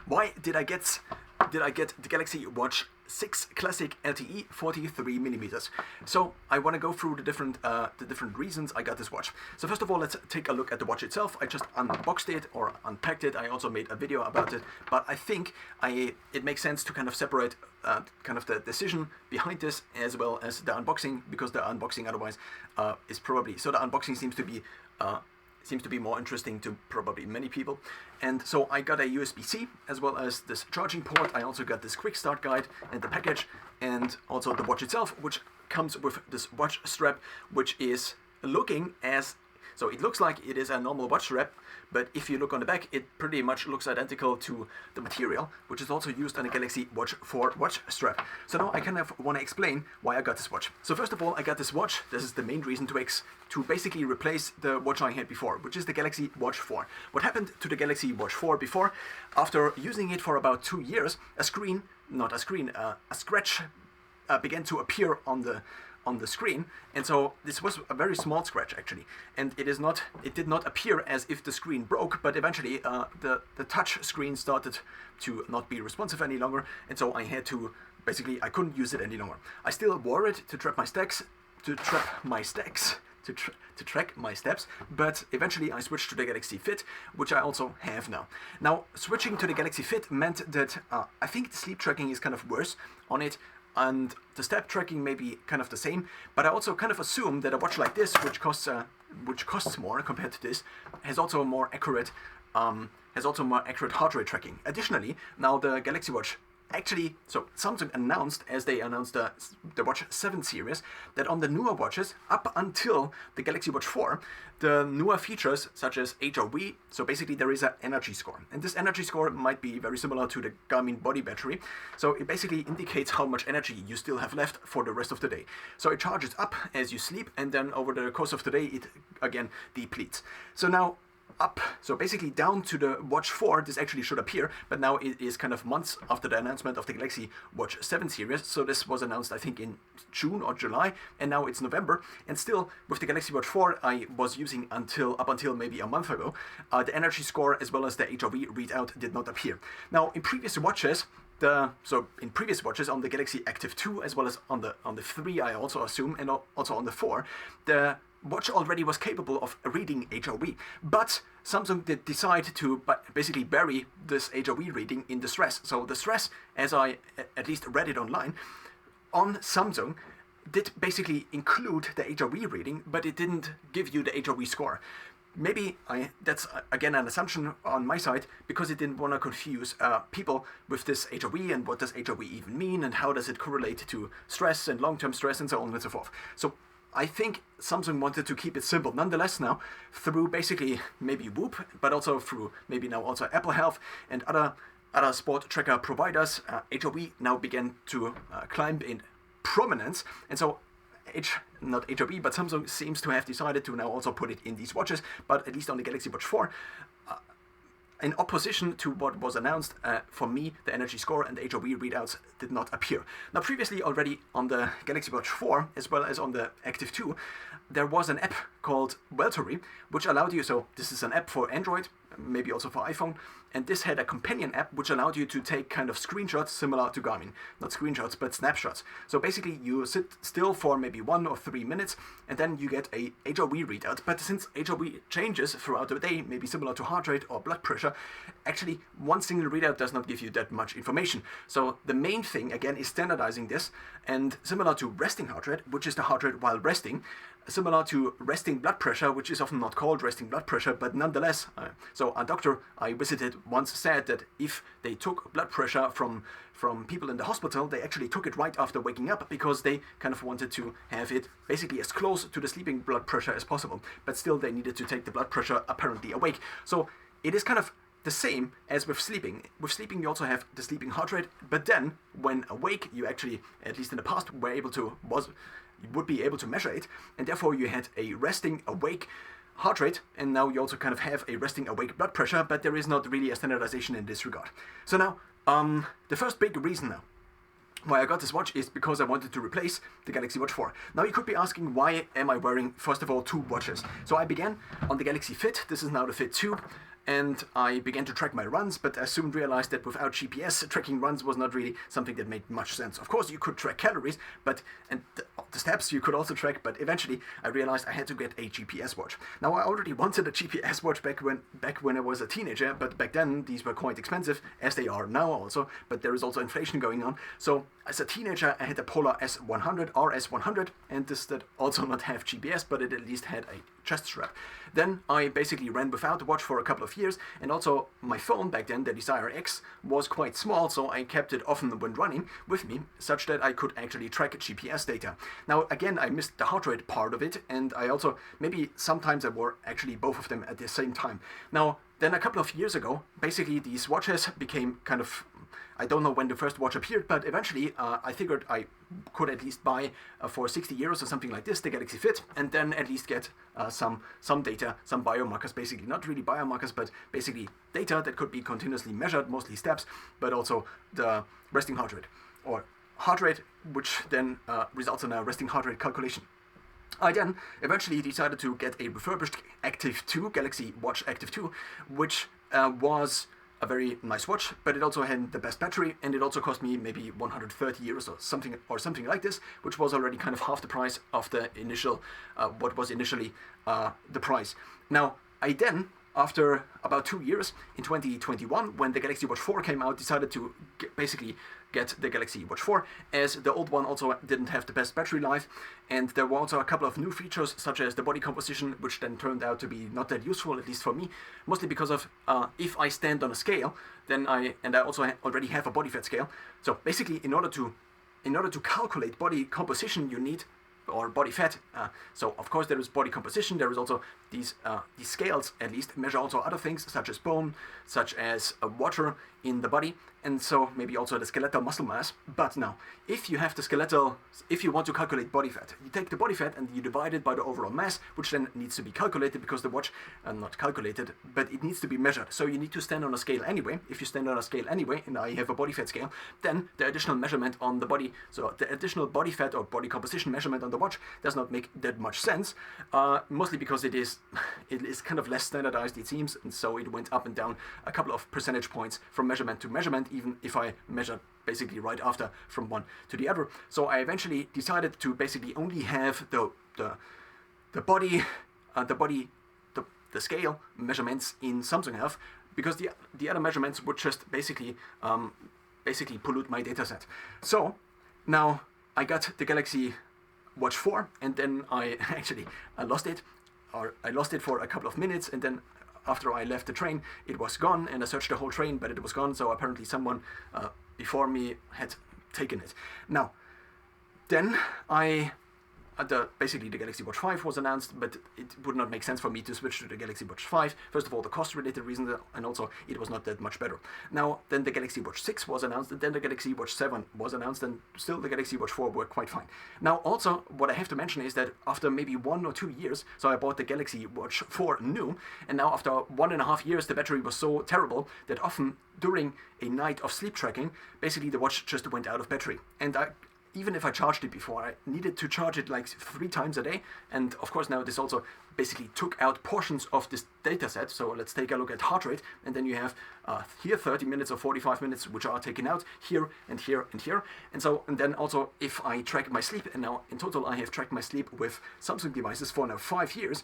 why did I get the Galaxy Watch 6 Classic LTE 43mm? So I want to go through the different reasons I got this watch. So first of all, let's take a look at the watch itself. I just unboxed it or unpacked it. I also made a video about it, but I think it makes sense to kind of separate kind of the decision behind this as well as the unboxing, because the unboxing otherwise is probably, so the unboxing seems to be more interesting to probably many people. And so I got a USB-C as well as this charging port. I also got this quick start guide and the package, and also the watch itself, which comes with this watch strap, which is looking as, so it looks like it is a normal watch strap, but if you look on the back, it pretty much looks identical to the material, which is also used on the Galaxy Watch 4 watch strap. So now I kind of want to explain why I got this watch. So first of all, I got this watch. This is the main reason to basically replace the watch I had before, which is the Galaxy Watch 4. What happened to the Galaxy Watch 4 before? After using it for about 2 years, a scratch began to appear on the screen, and so this was a very small scratch actually, and it did not appear as if the screen broke, but eventually the touch screen started to not be responsive any longer, and so I had to I couldn't use it any longer. I still wore it to track my steps, but eventually I switched to the Galaxy Fit, which I also have now. Now, switching to the Galaxy Fit meant that I think the sleep tracking is kind of worse on it, and the step tracking may be kind of the same, but I also kind of assume that a watch like this, which costs more compared to this, has also more accurate heart rate tracking. Additionally, now the Galaxy Watch actually, so Samsung announced, as they announced the Watch 7 series, that on the newer watches, up until the Galaxy Watch 4, the newer features such as HRV, so basically there is an energy score. And this energy score might be very similar to the Garmin body battery. So it basically indicates how much energy you still have left for the rest of the day. So it charges up as you sleep, and then over the course of the day, it again depletes. So now, so basically down to the Watch 4, this actually should appear, but now it is kind of months after the announcement of the Galaxy Watch 7 series. So this was announced, I think, in June or July, and now it's November. And still, with the Galaxy Watch 4, I was using up until maybe a month ago, the energy score as well as the HRV readout did not appear. Now, in previous watches, on the Galaxy Active 2 as well as on the 3, I also assume, and also on the 4, the watch already was capable of reading HRV, but Samsung did decide to basically bury this HRV reading in the stress. So the stress, as I at least read it online, on Samsung did basically include the HRV reading, but it didn't give you the HRV score. Maybe that's again an assumption on my side, because it didn't want to confuse people with this HRV and what does HRV even mean and how does it correlate to stress and long-term stress and so on and so forth. So I think Samsung wanted to keep it simple. Nonetheless, now through basically maybe Whoop, but also through maybe now also Apple Health and other sport tracker providers, HRV now began to climb in prominence, and so not HRV, but Samsung seems to have decided to now also put it in these watches, but at least on the Galaxy Watch 4. In opposition to what was announced, for me, the energy score and the HRV readouts did not appear. Now, previously already on the Galaxy Watch 4, as well as on the Active 2, there was an app called Welltory, which allowed you, so this is an app for Android, maybe also for iPhone, and this had a companion app which allowed you to take kind of screenshots similar to Garmin. Not screenshots, but snapshots. So basically you sit still for maybe 1 or 3 minutes, and then you get a HRV readout. But since HRV changes throughout the day, maybe similar to heart rate or blood pressure, actually one single readout does not give you that much information. So the main thing, again, is standardizing this, and similar to resting heart rate, which is the heart rate while resting, similar to resting blood pressure, which is often not called resting blood pressure, but nonetheless, so a doctor I visited once said that if they took blood pressure from people in the hospital, they actually took it right after waking up, because they kind of wanted to have it basically as close to the sleeping blood pressure as possible, but still they needed to take the blood pressure apparently awake. So it is kind of the same as with sleeping. With sleeping, you also have the sleeping heart rate, but then when awake, you actually, at least in the past, would be able to measure it, and therefore you had a resting awake heart rate, and now you also kind of have a resting awake blood pressure, but there is not really a standardization in this regard. So now, the first big reason now why I got this watch is because I wanted to replace the Galaxy Watch 4. Now you could be asking, why am I wearing, first of all, 2 watches? So I began on the Galaxy Fit. This is now the Fit 2. and I began to track my runs, but I soon realized that without GPS, tracking runs was not really something that made much sense. Of course, you could track calories, and the steps you could also track, but eventually I realized I had to get a GPS watch. Now, I already wanted a GPS watch back when I was a teenager, but back then these were quite expensive, as they are now also, but there is also inflation going on. So as a teenager, I had a Polar S100, RS100, and this did also not have GPS, but it at least had a chest strap. Then I basically ran without the watch for a couple of years, and also my phone back then, the Desire X, was quite small, so I kept it often when running with me, such that I could actually track GPS data. Now again, I missed the heart rate part of it, and I also, maybe sometimes I wore actually both of them at the same time. Now, then a couple of years ago, basically these watches became kind of, I don't know when the first watch appeared, but eventually I figured I could at least buy for 60 euros or something like this the Galaxy Fit, and then at least get some data, some biomarkers, basically not really biomarkers, but basically data that could be continuously measured, mostly steps, but also the resting heart rate, or heart rate, which then results in a resting heart rate calculation. I then eventually decided to get a refurbished Active 2, Galaxy Watch Active 2, which was a very nice watch, but it also had the best battery, and it also cost me maybe 130 euros or something like this, which was already kind of half the price of the initial, what was initially the price. Now, I then, after about 2 years, in 2021, when the Galaxy Watch 4 came out, decided to basically get the Galaxy Watch 4, as the old one also didn't have the best battery life, and there were also a couple of new features, such as the body composition, which then turned out to be not that useful, at least for me, mostly because of if I stand on a scale, then I also already have a body fat scale. So basically, in order to calculate body composition, you need, or body fat. So of course there is body composition. There is also these scales at least measure also other things, such as bone, such as water in the body, and so maybe also the skeletal muscle mass. But now, if you want to calculate body fat, you take the body fat and you divide it by the overall mass, which then needs to be calculated, because the watch, not calculated, but it needs to be measured. So you need to stand on a scale anyway. If you stand on a scale anyway, and I have a body fat scale, then the additional measurement on the body, so the additional body fat or body composition measurement on the watch does not make that much sense, mostly because it is kind of less standardized, it seems, and so it went up and down a couple of percentage points from measurement to measurement, even if I measured basically right after from one to the other. So I eventually decided to basically only have the scale measurements in Samsung Health, because the other measurements would just basically pollute my dataset. So now I got the Galaxy Watch 4, and then I lost it, or I lost it for a couple of minutes, and then after I left the train, it was gone, and I searched the whole train, but it was gone, so apparently someone before me had taken it. Now, then basically the Galaxy Watch 5 was announced, but it would not make sense for me to switch to the Galaxy Watch 5. First of all, the cost-related reasons, and also it was not that much better. Now, then the Galaxy Watch 6 was announced, and then the Galaxy Watch 7 was announced, and still the Galaxy Watch 4 worked quite fine. Now, also, what I have to mention is that after maybe 1 or 2 years, so I bought the Galaxy Watch 4 new, and now after 1.5 years, the battery was so terrible that often during a night of sleep tracking, basically the watch just went out of battery. And even if I charged it before, I needed to charge it like 3 times a day. And of course now this also basically took out portions of this data set. So let's take a look at heart rate. And then you have here 30 minutes or 45 minutes, which are taken out here and here and here. And then also if I track my sleep, and now in total I have tracked my sleep with Samsung devices for now 5 years,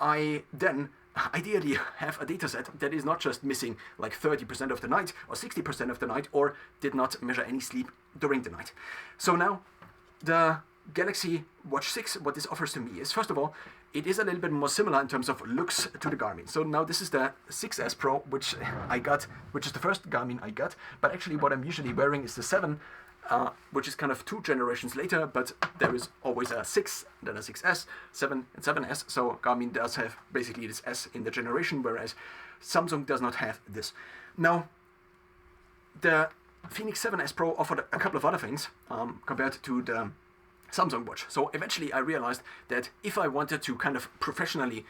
I then ideally have a dataset that is not just missing like 30% of the night or 60% of the night, or did not measure any sleep during the night. So now the Galaxy Watch 6, what this offers to me is, first of all, it is a little bit more similar in terms of looks to the Garmin. So now this is the 6S Pro, which is the first Garmin I got, but actually what I'm usually wearing is the 7, which is kind of 2 generations later, but there is always a 6, then a 6S, 7, and 7S, so Garmin does have basically this S in the generation, whereas Samsung does not have this. Now, the Phoenix 7S Pro offered a couple of other things compared to the Samsung watch. So eventually I realized that if I wanted to kind of professionally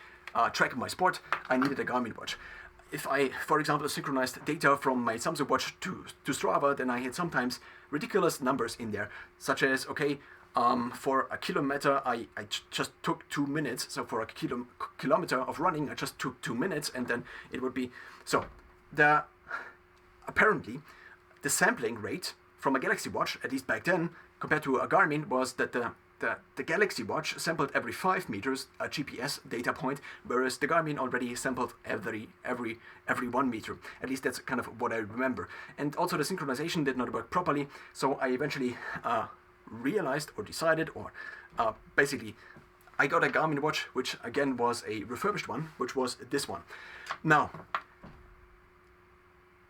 track my sport, I needed a Garmin watch. If I, for example, synchronized data from my Samsung watch to Strava, then I had sometimes ridiculous numbers in there, such as, okay, For a kilometer, I just took 2 minutes. So for a kilometer of running, I just took 2 minutes, and then it would be so. Apparently, the sampling rate from a Galaxy Watch, at least back then, compared to a Garmin, was that the Galaxy Watch sampled every 5 meters a GPS data point, whereas the Garmin already sampled every 1 meter. At least that's kind of what I remember. And also the synchronization did not work properly, so I eventually realized or decided, or basically I got a Garmin watch, which again was a refurbished one, which was this one. Now,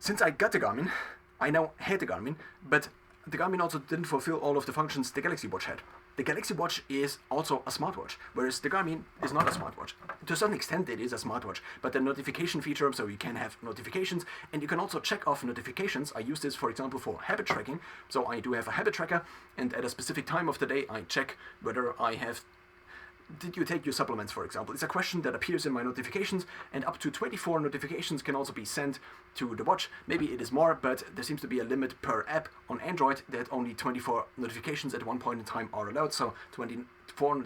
since I got the Garmin, I now hate the Garmin, but the Garmin also didn't fulfill all of the functions the Galaxy Watch had. The Galaxy Watch is also a smartwatch, whereas the Garmin is not a smartwatch. To a certain extent it is a smartwatch, but the notification feature, so you can have notifications, and you can also check off notifications. I use this, for example, for habit tracking. So I do have a habit tracker, and at a specific time of the day I check whether I have... Did you take your supplements, for example? It's a question that appears in my notifications, and up to 24 notifications can also be sent to the watch. Maybe it is more, but there seems to be a limit per app on Android that only 24 notifications at one point in time are allowed. So 24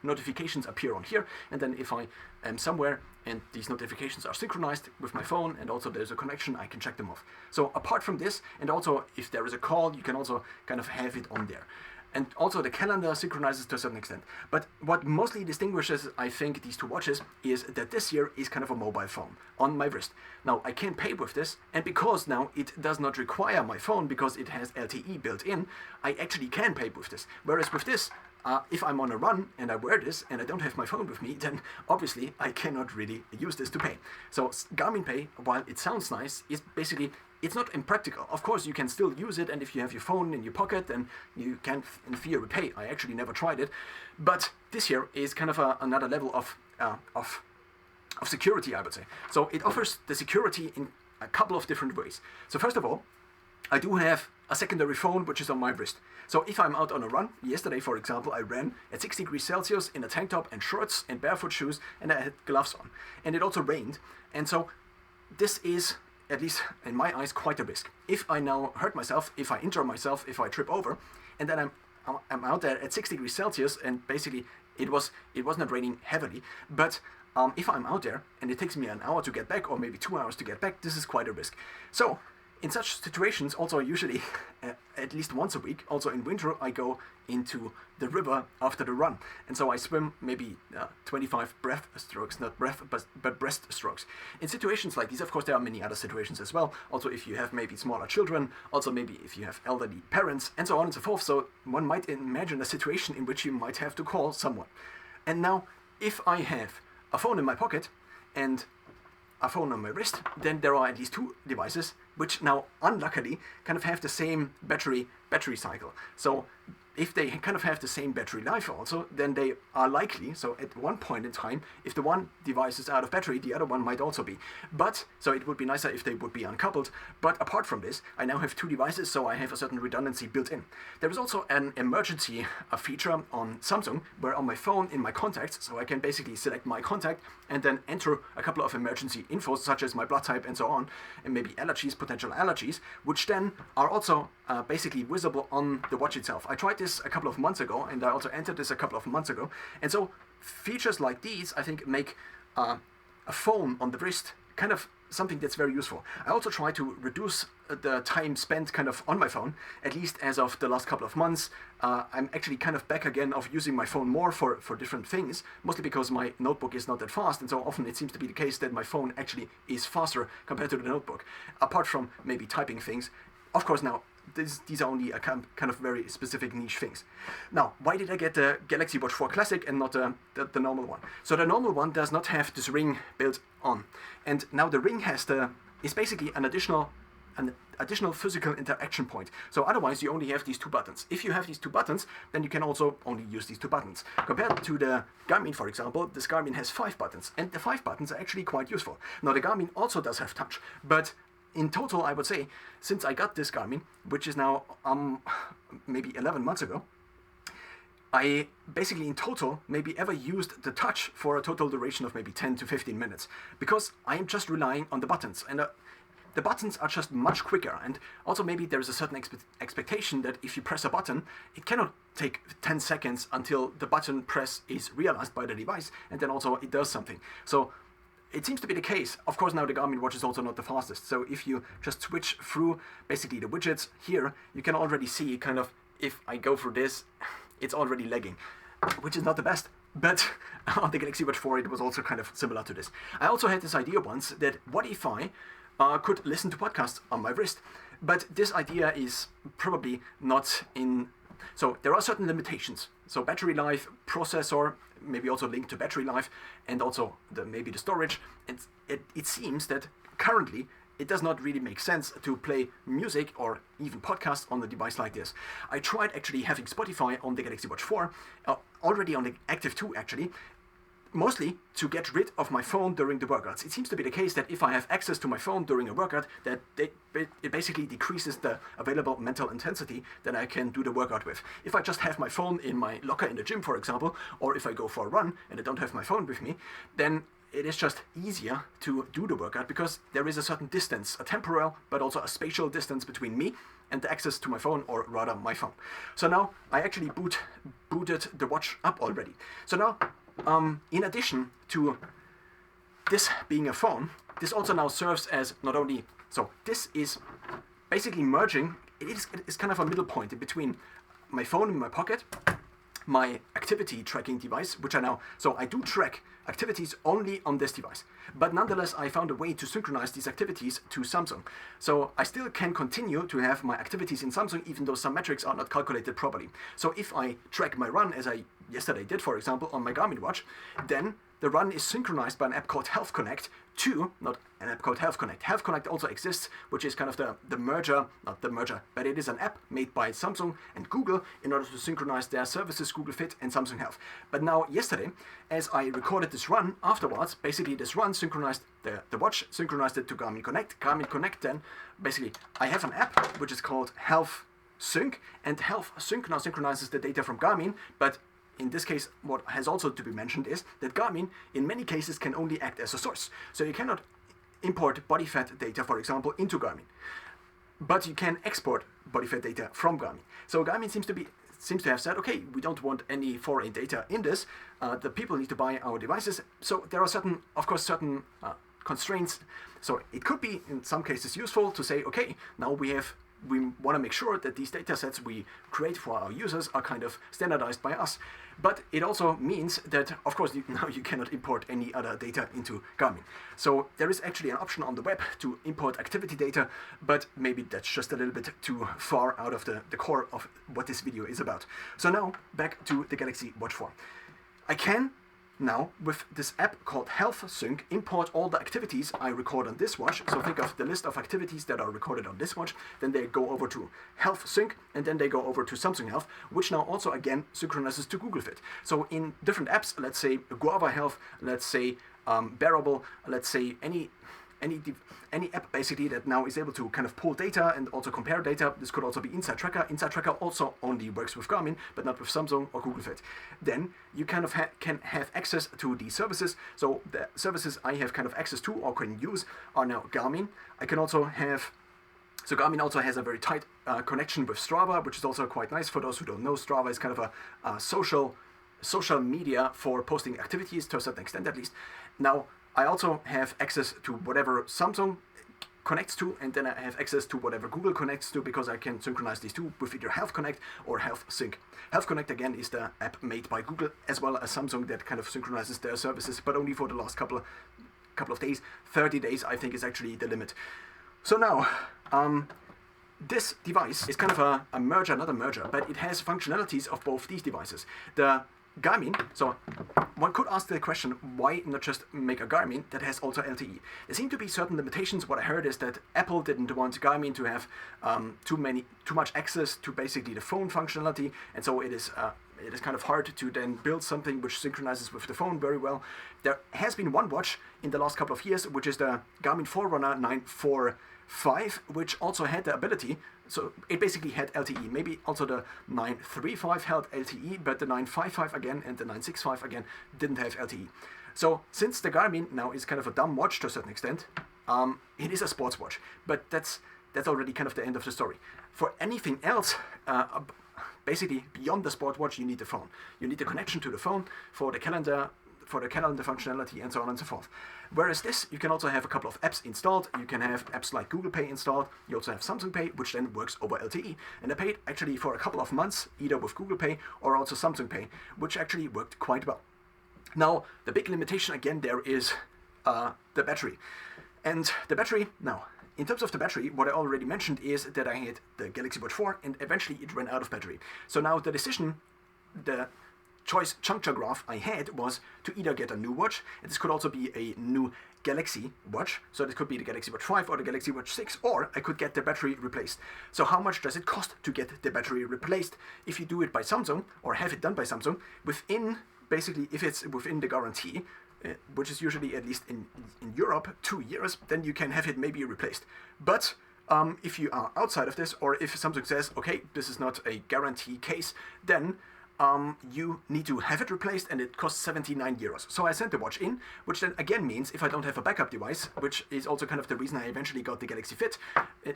notifications appear on here, and then if I am somewhere and these notifications are synchronized with my phone and also there's a connection, I can check them off. So apart from this, and also if there is a call, you can also kind of have it on there. And also the calendar synchronizes to a certain extent. But what mostly distinguishes, I think, these two watches is that this here is kind of a mobile phone on my wrist. Now, I can pay with this, and because now it does not require my phone because it has LTE built in, I actually can pay with this. Whereas with this, if I'm on a run and I wear this and I don't have my phone with me, then obviously I cannot really use this to pay. So Garmin Pay, while it sounds nice, is basically... It's not impractical. Of course, you can still use it, and if you have your phone in your pocket, then you can, in theory, pay. I actually never tried it, but this here is kind of another level of security, I would say. So it offers the security in a couple of different ways. So first of all, I do have a secondary phone which is on my wrist. So if I'm out on a run, yesterday for example, I ran at 6 degrees Celsius in a tank top and shorts and barefoot shoes, and I had gloves on. And it also rained, and so this is, at least in my eyes, quite a risk. If I now hurt myself, if I injure myself, if I trip over, and then I'm out there at 6 degrees Celsius, and basically it was not raining heavily, but if I'm out there and it takes me an hour to get back, or maybe 2 hours to get back, this is quite a risk. So in such situations, also usually at least once a week, also in winter, I go into the river after the run. And so I swim maybe 25 breaststrokes, not breath, but breaststrokes. In situations like these, of course, there are many other situations as well. Also, if you have maybe smaller children, also maybe if you have elderly parents, and so on and so forth. So one might imagine a situation in which you might have to call someone. And now, if I have a phone in my pocket and a phone on my wrist, then there are at least two devices which now unluckily kind of have the same battery cycle. So if they kind of have the same battery life also, then they are likely, so at one point in time, if the one device is out of battery, the other one might also be. But, so it would be nicer if they would be uncoupled, but apart from this, I now have two devices, so I have a certain redundancy built in. There is also an emergency feature on Samsung, where on my phone, in my contacts, so I can basically select my contact and then enter a couple of emergency infos, such as my blood type and so on, and maybe allergies, potential allergies, which then are also basically visible on the watch itself. I tried this a couple of months ago, and I also entered this a couple of months ago, and so features like these, I think, make a phone on the wrist kind of something that's very useful. I also try to reduce the time spent kind of on my phone, at least as of the last couple of months. I'm actually kind of back again of using my phone more for different things, mostly because my notebook is not that fast, and so often it seems to be the case that my phone actually is faster compared to the notebook, apart from maybe typing things. Of course, now, these are only a kind of very specific niche things. Now, why did I get the Galaxy Watch 4 Classic and not the normal one? So the normal one does not have this ring built on. And now the ring is basically an additional physical interaction point. So otherwise you only have these two buttons. If you have these two buttons, then you can also only use these two buttons. Compared to the Garmin, for example, this Garmin has 5 buttons, and the 5 buttons are actually quite useful. Now the Garmin also does have touch, but in total, I would say, since I got this Garmin, which is now maybe 11 months ago, I basically in total maybe ever used the touch for a total duration of maybe 10 to 15 minutes, because I am just relying on the buttons. And the buttons are just much quicker, and also maybe there is a certain expectation that if you press a button, it cannot take 10 seconds until the button press is realized by the device, and then also it does something. So it seems to be the case. Of course, now the Garmin watch is also not the fastest. So if you just switch through basically the widgets here, you can already see kind of, if I go through this, it's already lagging, which is not the best. But on the Galaxy Watch 4, it was also kind of similar to this. I also had this idea once that what if I could listen to podcasts on my wrist? But this idea is probably not in... So there are certain limitations. So battery life, processor, maybe also linked to battery life, and also maybe the storage. And it seems that currently it does not really make sense to play music or even podcasts on a device like this. I tried actually having Spotify on the Galaxy Watch 4, already on the Active 2 actually, mostly to get rid of my phone during the workouts. It seems to be the case that if I have access to my phone during a workout, that it basically decreases the available mental intensity that I can do the workout with. If I just have my phone in my locker in the gym, for example, or if I go for a run and I don't have my phone with me, then it is just easier to do the workout because there is a certain distance, a temporal but also a spatial distance between me and the access to my phone, or rather my phone. So now I actually booted the watch up already. So now, in addition to this being a phone, this also now serves as not only, so this is basically merging, it is kind of a middle point in between my phone in my pocket, my activity tracking device, which I do track activities only on this device. But nonetheless, I found a way to synchronize these activities to Samsung. So I still can continue to have my activities in Samsung, even though some metrics are not calculated properly. So if I track my run, as I yesterday did, for example, on my Garmin watch, then the run is synchronized by an app called Health Connect to, not an app called Health Connect. Health Connect also exists, which is kind of the merger, not the merger, but it is an app made by Samsung and Google in order to synchronize their services, Google Fit and Samsung Health. But now, yesterday, as I recorded this run afterwards, basically this run synchronized, the watch synchronized it to Garmin Connect. Garmin Connect then, basically, I have an app which is called Health Sync, and Health Sync now synchronizes the data from Garmin, but in this case, what has also to be mentioned is that Garmin, in many cases, can only act as a source. So you cannot import body fat data, for example, into Garmin. But you can export body fat data from Garmin. So Garmin seems to have said, okay, we don't want any foreign data in this. The people need to buy our devices. So there are certain constraints. So it could be, in some cases, useful to say, okay, now we want to make sure that these data sets we create for our users are kind of standardized by us. But it also means that, of course, now you cannot import any other data into Garmin. So there is actually an option on the web to import activity data, but maybe that's just a little bit too far out of the core of what this video is about. So now, back to the Galaxy Watch 4. I can now, with this app called Health Sync, import all the activities I record on this watch. So think of the list of activities that are recorded on this watch. Then they go over to Health Sync, and then they go over to Samsung Health, which now also again synchronizes to Google Fit. So in different apps, let's say Guava Health, let's say Bearable, let's say any app basically that now is able to kind of pull data and also compare data. This could also be Inside Tracker. Inside Tracker also only works with Garmin, but not with Samsung or Google Fit. Then you kind of can have access to these services. So the services I have kind of access to or can use are now Garmin. I can also have... So Garmin also has a very tight connection with Strava, which is also quite nice. For those who don't know, Strava is kind of a social media for posting activities, to a certain extent at least. Now, I also have access to whatever Samsung connects to, and then I have access to whatever Google connects to, because I can synchronize these two with either Health Connect or Health Sync. Health Connect, again, is the app made by Google as well as Samsung that kind of synchronizes their services, but only for the last couple of days. 30 days, I think, is actually the limit. So now, this device is kind of a merger, not a merger, but it has functionalities of both these devices. The Garmin, so one could ask the question, why not just make a Garmin that has also LTE? There seem to be certain limitations. What I heard is that Apple didn't want Garmin to have too much access to basically the phone functionality, and so it is kind of hard to then build something which synchronizes with the phone very well. There has been one watch in the last couple of years, which is the Garmin Forerunner 945, which also had the ability. So it basically had LTE. Maybe also the 935 had LTE, but the 955 again and the 965 again didn't have LTE. So since the Garmin now is kind of a dumb watch to a certain extent, it is a sports watch, but that's already kind of the end of the story. For anything else, basically beyond the sport watch, you need the phone. You need the connection to the phone for the calendar functionality, and so on and so forth. Whereas this, you can also have a couple of apps installed. You can have apps like Google Pay installed. You also have Samsung Pay, which then works over LTE. And I paid actually for a couple of months, either with Google Pay or also Samsung Pay, which actually worked quite well. Now, the big limitation again there is the battery. And the battery, now, in terms of the battery, what I already mentioned is that I had the Galaxy Watch 4 and eventually it ran out of battery. So now the choice juncture graph I had was to either get a new watch, and this could also be a new Galaxy watch, so this could be the Galaxy Watch 5 or the Galaxy Watch 6, or I could get the battery replaced. So how much does it cost to get the battery replaced? If you do it by Samsung, or have it done by Samsung, within, basically if it's within the guarantee, which is usually, at least in Europe, 2 years, then you can have it maybe replaced. But if you are outside of this, or if Samsung says, okay, this is not a guarantee case, then you need to have it replaced, and it costs 79 euros. So I sent the watch in, which then again means if I don't have a backup device, which is also kind of the reason I eventually got the Galaxy Fit,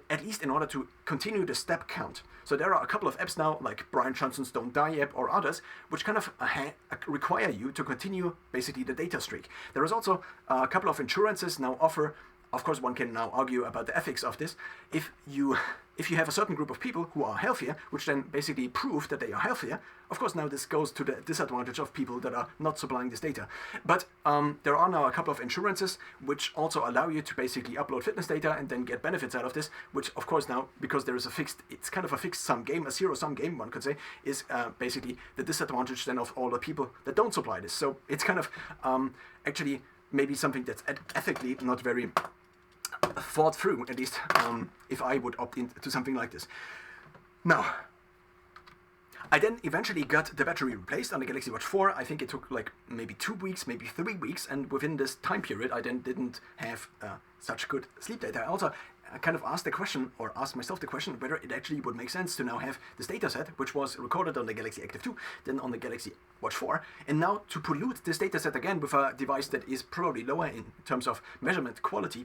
at least in order to continue the step count. So there are a couple of apps now, like Brian Johnson's Don't Die app or others, which kind of require you to continue basically the data streak. There is also a couple of insurances now offer. Of course, one can now argue about the ethics of this. If you have a certain group of people who are healthier, which then basically prove that they are healthier, of course now this goes to the disadvantage of people that are not supplying this data. But there are now a couple of insurances which also allow you to basically upload fitness data and then get benefits out of this, which of course now, because there is it's kind of a fixed sum game, a zero-sum game one could say, is basically the disadvantage then of all the people that don't supply this. So it's kind of actually maybe something that's ethically not very thought through, at least if I would opt into something like this. Now, I then eventually got the battery replaced on the Galaxy Watch 4. I think it took like maybe 2 weeks, maybe 3 weeks, and within this time period I then didn't have such good sleep data. I also kind of asked myself the question whether it actually would make sense to now have this data set, which was recorded on the Galaxy Active 2, then on the Galaxy Watch 4, and now to pollute this data set again with a device that is probably lower in terms of measurement quality,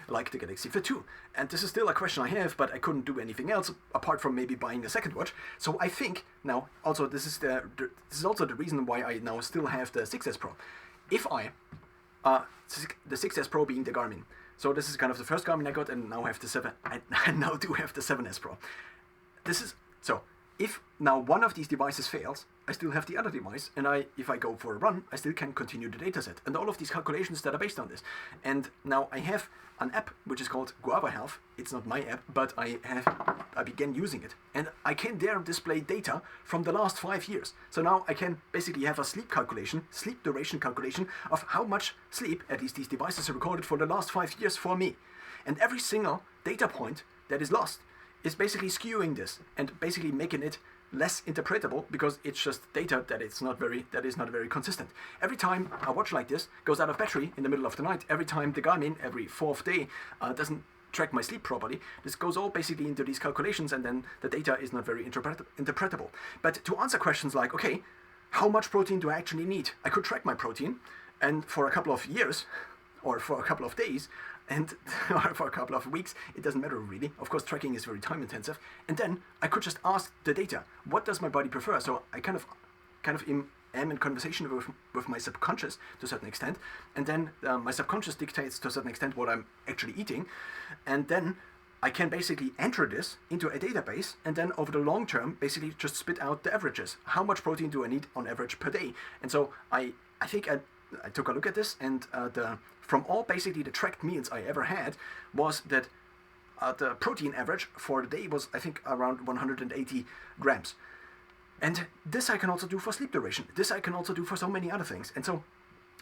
like the Galaxy Fit 2. And this is still a question I have, but I couldn't do anything else apart from maybe buying a second watch. So I think now, also this is also the reason why I now still have the 6S Pro. If the 6S Pro being the Garmin. So this is kind of the first Garmin I got, and now have the 7. I now do have the 7S Pro. So if now one of these devices fails, I still have the other device, and if I go for a run, I still can continue the dataset and all of these calculations that are based on this. And now I have an app which is called Guava Health. It's not my app, but I began using it, and I can there display data from the last 5 years. So now I can basically have a sleep duration calculation of how much sleep at least these devices have recorded for the last 5 years for me. And every single data point that is lost is basically skewing this and basically making it less interpretable, because it's just data that is not very consistent. Every time a watch like this goes out of battery in the middle of the night, every time the Garmin every 4th day doesn't track my sleep properly, this goes all basically into these calculations, and then the data is not very interpretable. But to answer questions like, okay, how much protein do I actually need? I could track my protein, and for a couple of years, or for a couple of days, and or for a couple of weeks, it doesn't matter really. Of course, tracking is very time intensive. And then I could just ask the data, what does my body prefer? So I kind of am in conversation with my subconscious to a certain extent, and then my subconscious dictates to a certain extent what I'm actually eating, and then I can basically enter this into a database, and then over the long term basically just spit out the averages. How much protein do I need on average per day? And so I think I took a look at this, and from all basically the tracked meals I ever had was that the protein average for the day was, I think, around 180 grams. And this I can also do for sleep duration. This I can also do for so many other things. And so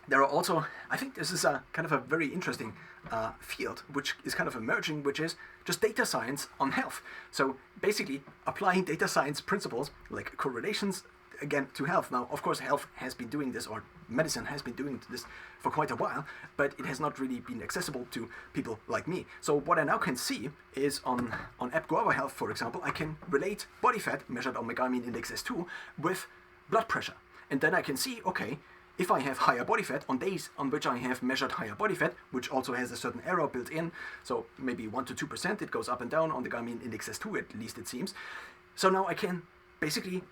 there are also, I think this is a kind of a very interesting field which is kind of emerging, which is just data science on health. So basically applying data science principles like correlations again to health. Now, of course, health has been doing this, or medicine has been doing this for quite a while, but it has not really been accessible to people like me. So what I now can see is on app Guava Health, for example, I can relate body fat measured on my Garmin Index S2 with blood pressure. And then I can see, okay, if I have higher body fat on days on which I have measured higher body fat, which also has a certain error built in, so maybe 1 to 2%, it goes up and down on the Garmin Index S2, at least it seems. So now I can basically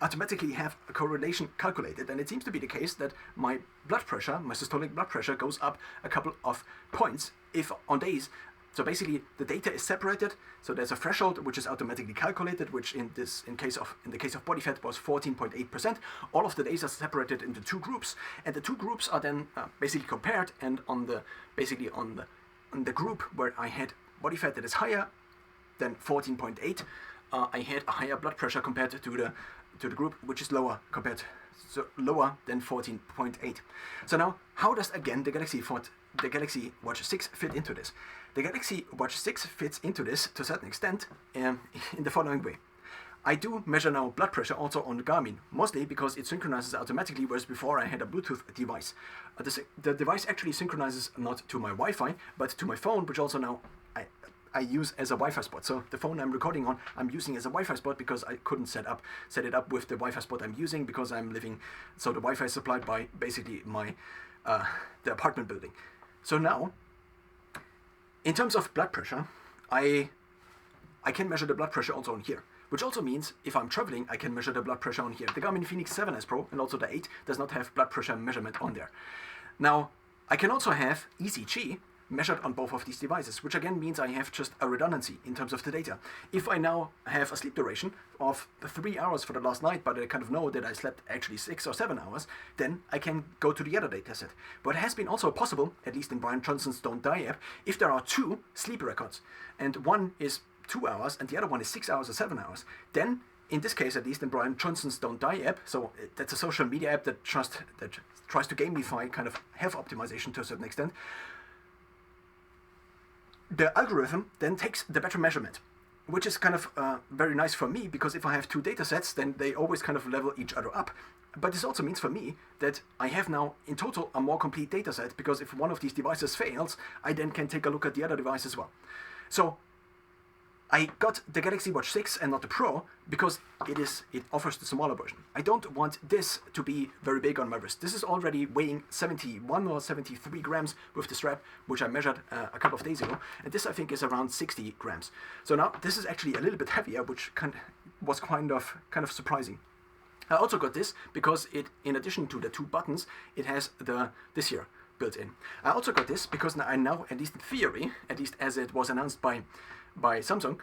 automatically have a correlation calculated, and it seems to be the case that my blood pressure, my systolic blood pressure, goes up a couple of points if on days. So basically the data is separated, so there's a threshold which is automatically calculated, which in the case of body fat was 14.8%. All of the days are separated into two groups, and the two groups are then basically compared, and on the group where I had body fat that is higher than 14.8, I had a higher blood pressure compared to the group which is lower than 14.8. So now, how does again the Galaxy Watch 6 fit into this? The Galaxy Watch 6 fits into this to a certain extent in the following way. I do measure now blood pressure also on Garmin, mostly because it synchronizes automatically, whereas before I had a Bluetooth device. The device actually synchronizes not to my Wi-Fi, but to my phone, which also now I use as a Wi-Fi spot. So the phone I'm recording on, I'm using as a Wi-Fi spot because I couldn't set it up with the Wi-Fi spot I'm using because I'm living. So the Wi-Fi is supplied by basically my the apartment building. So now, in terms of blood pressure, I can measure the blood pressure also on here, which also means if I'm traveling, I can measure the blood pressure on here. The Garmin Fenix 7S Pro and also the 8 does not have blood pressure measurement on there. Now, I can also have ECG measured on both of these devices, which again means I have just a redundancy in terms of the data. If I now have a sleep duration of 3 hours for the last night, but I kind of know that I slept actually 6 or 7 hours, then I can go to the other data set. But it has been also possible, at least in Brian Johnson's Don't Die app, if there are two sleep records, and one is 2 hours and the other one is 6 hours or 7 hours, then in this case, at least in Brian Johnson's Don't Die app, so that's a social media app that tries to gamify kind of health optimization to a certain extent, the algorithm then takes the better measurement, which is kind of very nice for me, because if I have two data sets, then they always kind of level each other up. But this also means for me that I have now in total a more complete data set, because if one of these devices fails, I then can take a look at the other device as well. So I got the Galaxy Watch 6 and not the Pro because it offers the smaller version. I don't want this to be very big on my wrist. This is already weighing 71 or 73 grams with the strap, which I measured a couple of days ago, and this I think is around 60 grams. So now this is actually a little bit heavier, which was kind of surprising. I also got this because it, in addition to the two buttons, it has this here built in. I also got this because I now, at least in theory, at least as it was announced by Samsung,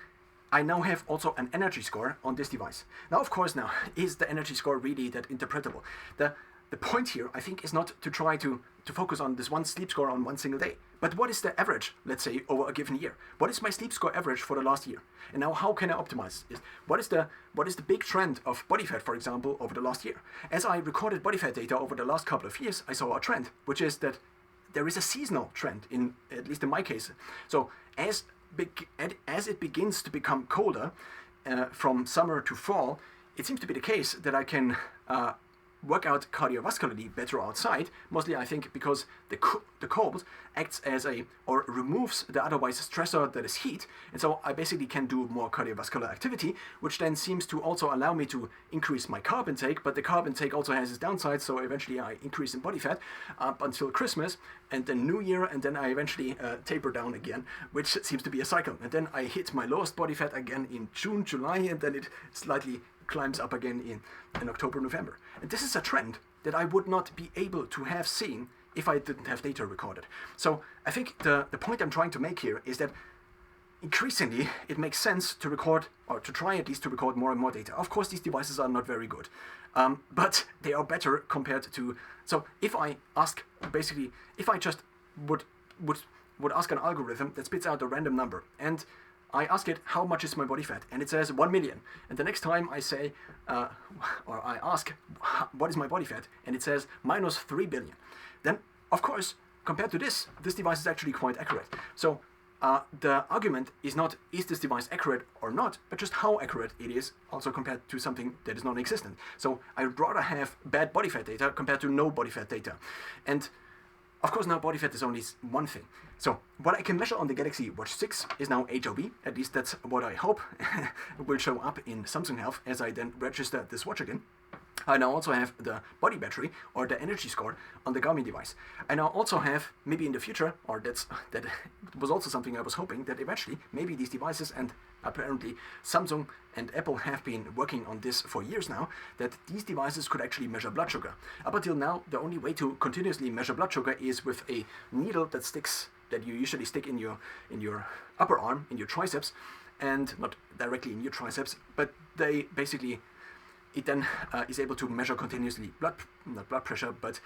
I now have also an energy score on this device. Now, of course, is the energy score really that interpretable? The point here, I think, is not to try to focus on this one sleep score on one single day, but what is the average, let's say, over a given year? What is my sleep score average for the last year? And now how can I optimize it? What is the big trend of body fat, for example, over the last year? As I recorded body fat data over the last couple of years, I saw a trend, which is that there is a seasonal trend, at least in my case. So as it begins to become colder from summer to fall, it seems to be the case that I can work out cardiovascularly better outside, mostly I think because the cold acts as or removes the otherwise stressor that is heat, and so I basically can do more cardiovascular activity, which then seems to also allow me to increase my carb intake, but the carb intake also has its downsides, so eventually I increase in body fat up until Christmas, and then New Year, and then I eventually taper down again, which seems to be a cycle, and then I hit my lowest body fat again in June, July, and then it slightly climbs up again in October, November. And this is a trend that I would not be able to have seen if I didn't have data recorded. So I think the point I'm trying to make here is that increasingly it makes sense to record, or to try at least to record more and more data. Of course, these devices are not very good, but they are better compared to. So if I just would ask an algorithm that spits out a random number, and I ask it how much is my body fat, and it says 1 million. And the next time I say, or I ask what is my body fat, and it says minus 3 billion. Then, of course, compared to this device is actually quite accurate. So the argument is not is this device accurate or not, but just how accurate it is, also compared to something that is non-existent. So I'd rather have bad body fat data compared to no body fat data. And of course, now body fat is only one thing. So what I can measure on the Galaxy Watch 6 is now HRV. At least that's what I hope will show up in Samsung Health as I then register this watch again. I now also have the body battery or the energy score on the Garmin device. I now also have, maybe in the future, or that was also something I was hoping, that eventually maybe these devices, and apparently Samsung and Apple have been working on this for years now, that these devices could actually measure blood sugar. Up until now, the only way to continuously measure blood sugar is with a needle that you usually stick in your upper arm, in your triceps, and not directly in your triceps, but they basically, it then is able to measure continuously not blood pressure, but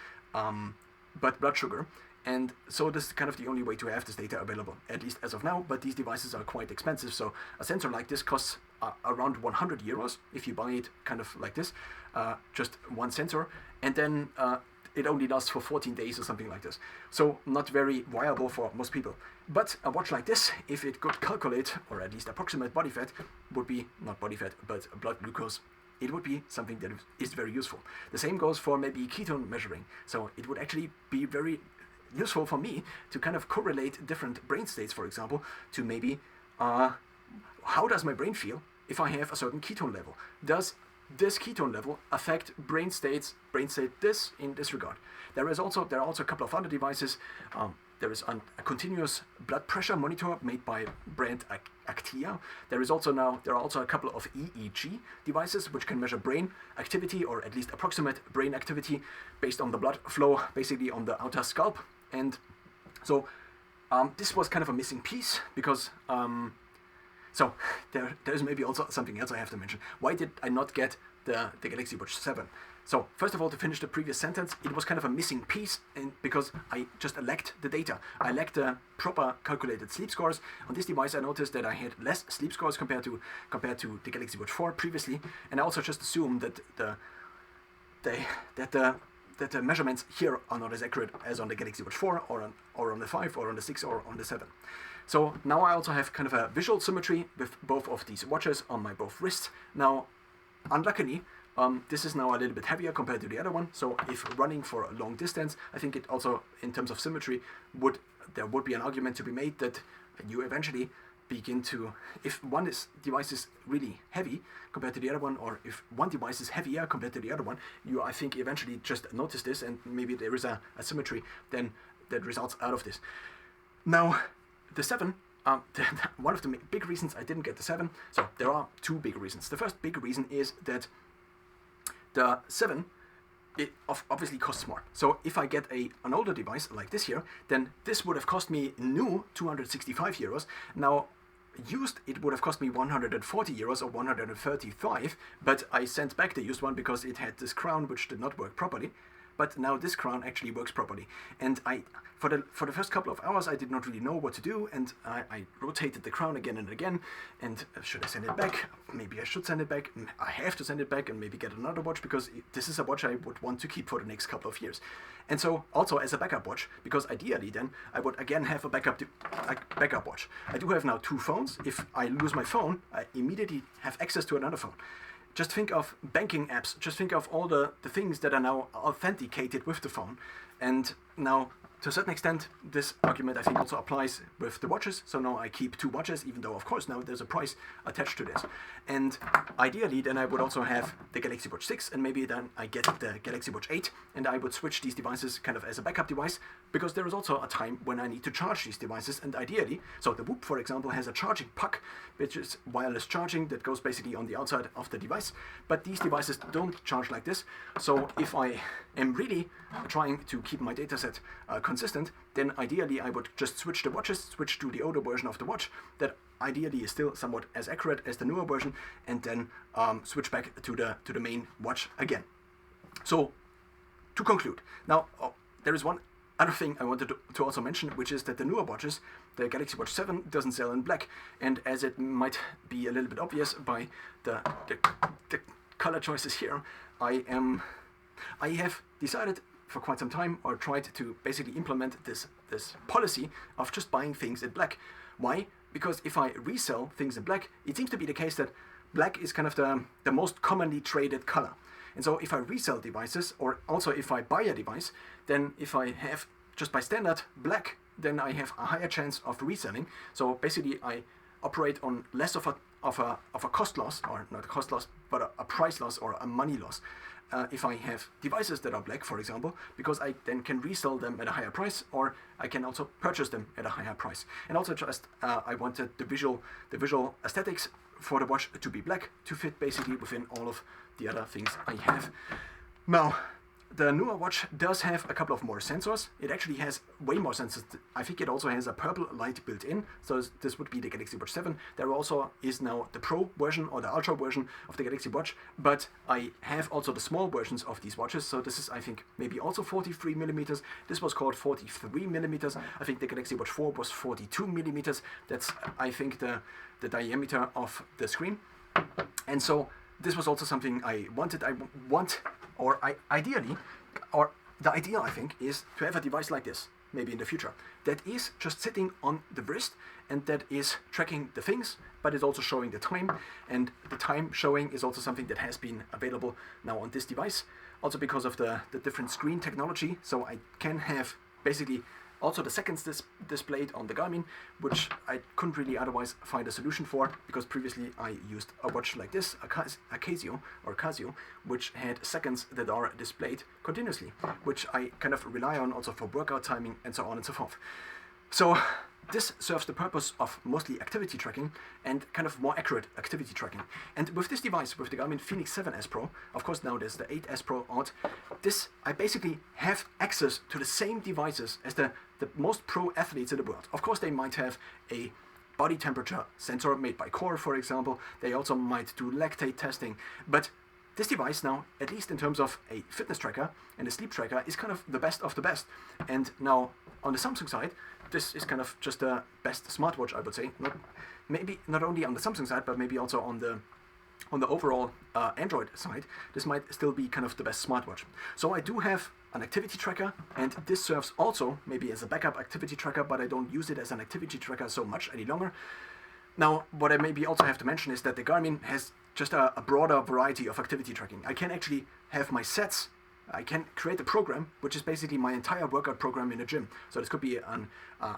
blood sugar. And so this is kind of the only way to have this data available, at least as of now, but these devices are quite expensive. So a sensor like this costs around 100 euros if you buy it kind of like this, just one sensor, and then it only lasts for 14 days or something like this. So not very viable for most people. But a watch like this, if it could calculate, or at least approximate body fat, would be, not body fat, but blood glucose, it would be something that is very useful. The same goes for maybe ketone measuring. So it would actually be very useful for me to kind of correlate different brain states, for example, to maybe how does my brain feel if I have a certain ketone level? Does this ketone level affect brain state this in this regard? There are also a couple of other devices. There is a continuous blood pressure monitor made by brand Actia. There are also a couple of EEG devices which can measure brain activity, or at least approximate brain activity based on the blood flow, basically on the outer scalp. And so this was kind of a missing piece, because so there's maybe also something else I have to mention. Why did I not get the Galaxy Watch 7? So first of all, to finish the previous sentence, it was kind of a missing piece, and because I just lacked the data. I lacked the proper calculated sleep scores. On this device, I noticed that I had less sleep scores compared to the Galaxy Watch 4 previously, and I also just assumed that the measurements here are not as accurate as on the Galaxy Watch 4 or on the 5 or on the 6 or on the 7. So now I also have kind of a visual symmetry with both of these watches on my both wrists. Now, unluckily, this is now a little bit heavier compared to the other one. So if running for a long distance, I think it also, in terms of symmetry, there would be an argument to be made that you eventually begin to, if one device is really heavy compared to the other one, or if one device is heavier compared to the other one, you, I think, eventually just notice this, and maybe there is a symmetry then that results out of this. Now, the 7, one of the big reasons I didn't get the 7, so there are two big reasons. The first big reason is that the 7, it obviously costs more. So if I get an older device like this here, then this would have cost me new 265 euros. Now, used, it would have cost me 140 euros or 135, but I sent back the used one because it had this crown which did not work properly. But now this crown actually works properly. And for the first couple of hours, I did not really know what to do, and I rotated the crown again and again. And should I send it back? Maybe I should send it back. I have to send it back and maybe get another watch, because this is a watch I would want to keep for the next couple of years. And so also as a backup watch, because ideally then I would again have a backup watch. I do have now two phones. If I lose my phone, I immediately have access to another phone. Just think of banking apps, just think of all the things that are now authenticated with the phone. And now, to a certain extent, this argument I think also applies with the watches. So now I keep two watches, even though of course now there's a price attached to this. And ideally then I would also have the Galaxy Watch 6, and maybe then I get the Galaxy Watch 8, and I would switch these devices kind of as a backup device, because there is also a time when I need to charge these devices. And ideally, so the Whoop, for example, has a charging puck, which is wireless charging that goes basically on the outside of the device, but these devices don't charge like this. So if I am really trying to keep my dataset consistent, then ideally I would just switch the watches, switch to the older version of the watch that ideally is still somewhat as accurate as the newer version, and then switch back to the main watch again. So to conclude, now there is one other thing I wanted to also mention, which is that the newer watches, the Galaxy Watch 7 doesn't sell in black, and as it might be a little bit obvious by the color choices here, I have decided for quite some time, or tried to basically implement this policy of just buying things in black. Why? Because if I resell things in black, it seems to be the case that black is kind of the most commonly traded color. And so if I resell devices, or also if I buy a device, then if I have just by standard black, then I have a higher chance of reselling. So basically I operate on less of of a cost loss, or not a cost loss, but a price loss or a money loss. If I have devices that are black, for example, because I then can resell them at a higher price, or I can also purchase them at a higher price. And also just I wanted the visual aesthetics for the watch to be black, to fit basically within all of the other things I have. Now, the newer watch does have a couple of more sensors. It actually has way more sensors. I think it also has a purple light built in. So this would be the Galaxy Watch 7. There also is now the Pro version or the Ultra version of the Galaxy Watch. But I have also the small versions of these watches. So this is, I think, maybe also 43 millimeters. This was called 43 millimeters. I think the Galaxy Watch 4 was 42 millimeters. That's, I think, the diameter of the screen. And so this was also something I wanted. Ideally, or the ideal, I think, is to have a device like this, maybe in the future, that is just sitting on the wrist and that is tracking the things, but is also showing the time. And the time showing is also something that has been available now on this device, also because of the different screen technology. So I can have basically also the seconds displayed on the Garmin, which I couldn't really otherwise find a solution for, because previously I used a watch like this, a Casio, which had seconds that are displayed continuously, which I kind of rely on also for workout timing and so on and so forth. So this serves the purpose of mostly activity tracking and kind of more accurate activity tracking. And with this device, with the Garmin Fenix 7S Pro, of course now there's the 8S Pro out, I basically have access to the same devices as the most pro athletes in the world. Of course they might have a body temperature sensor made by Core, for example. They also might do lactate testing. But this device now, at least in terms of a fitness tracker and a sleep tracker, is kind of the best of the best. And now on the Samsung side, this is kind of just the best smartwatch, I would say. Maybe not only on the Samsung side, but maybe also on the overall Android side, this might still be kind of the best smartwatch. So I do have an activity tracker, and this serves also maybe as a backup activity tracker, but I don't use it as an activity tracker so much any longer. Now, what I maybe also have to mention is that the Garmin has just a broader variety of activity tracking. I can actually have my sets. I can create a program, which is basically my entire workout program in a gym. So this could be a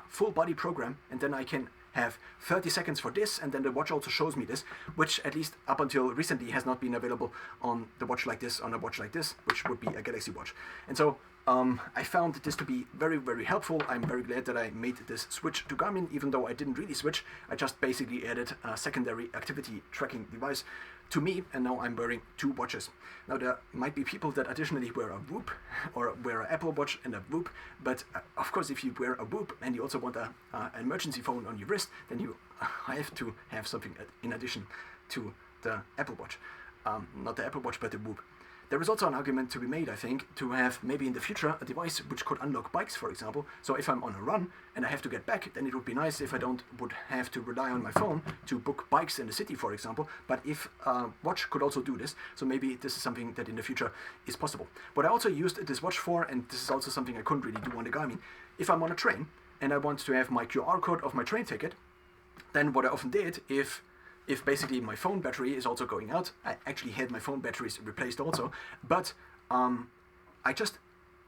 full body program, and then I can have 30 seconds for this, and then the watch also shows me this, which at least up until recently has not been available on the watch like this, on a watch like this, which would be a Galaxy Watch. And so I found this to be very, very helpful. I'm very glad that I made this switch to Garmin, even though I didn't really switch. I just basically added a secondary activity tracking device to me, and now I'm wearing two watches. Now there might be people that additionally wear a Whoop or wear an Apple Watch and a Whoop, but of course if you wear a Whoop and you also want an emergency phone on your wrist, then you have to have something in addition to the Apple Watch. Not the Apple Watch, but the Whoop. There is also an argument to be made, I think, to have maybe in the future a device which could unlock bikes, for example. So if I'm on a run and I have to get back, then it would be nice if I would have to rely on my phone to book bikes in the city, for example. But if a watch could also do this, so maybe this is something that in the future is possible. What I also used this watch for, and this is also something I couldn't really do on the Garmin, if I'm on a train and I want to have my QR code of my train ticket, then what I often did, if basically my phone battery is also going out, I actually had my phone batteries replaced also, but I just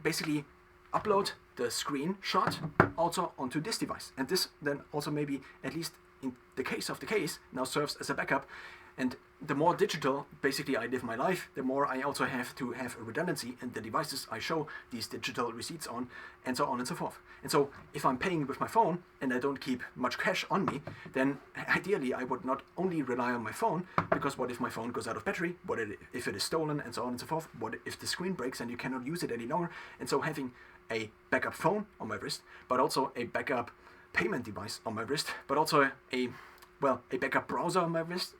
basically upload the screenshot also onto this device. And this then also maybe, at least in the case of the case, now serves as a backup. And the more digital basically I live my life, the more I also have to have a redundancy in the devices I show these digital receipts on, and so on and so forth. And so if I'm paying with my phone and I don't keep much cash on me, then ideally I would not only rely on my phone, because what if my phone goes out of battery, what if it is stolen, and so on and so forth, what if the screen breaks and you cannot use it any longer. And so having a backup phone on my wrist, but also a backup payment device on my wrist, but also a backup browser on my wrist,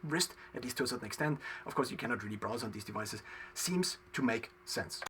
at least to a certain extent. Of course, you cannot really browse on these devices, seems to make sense.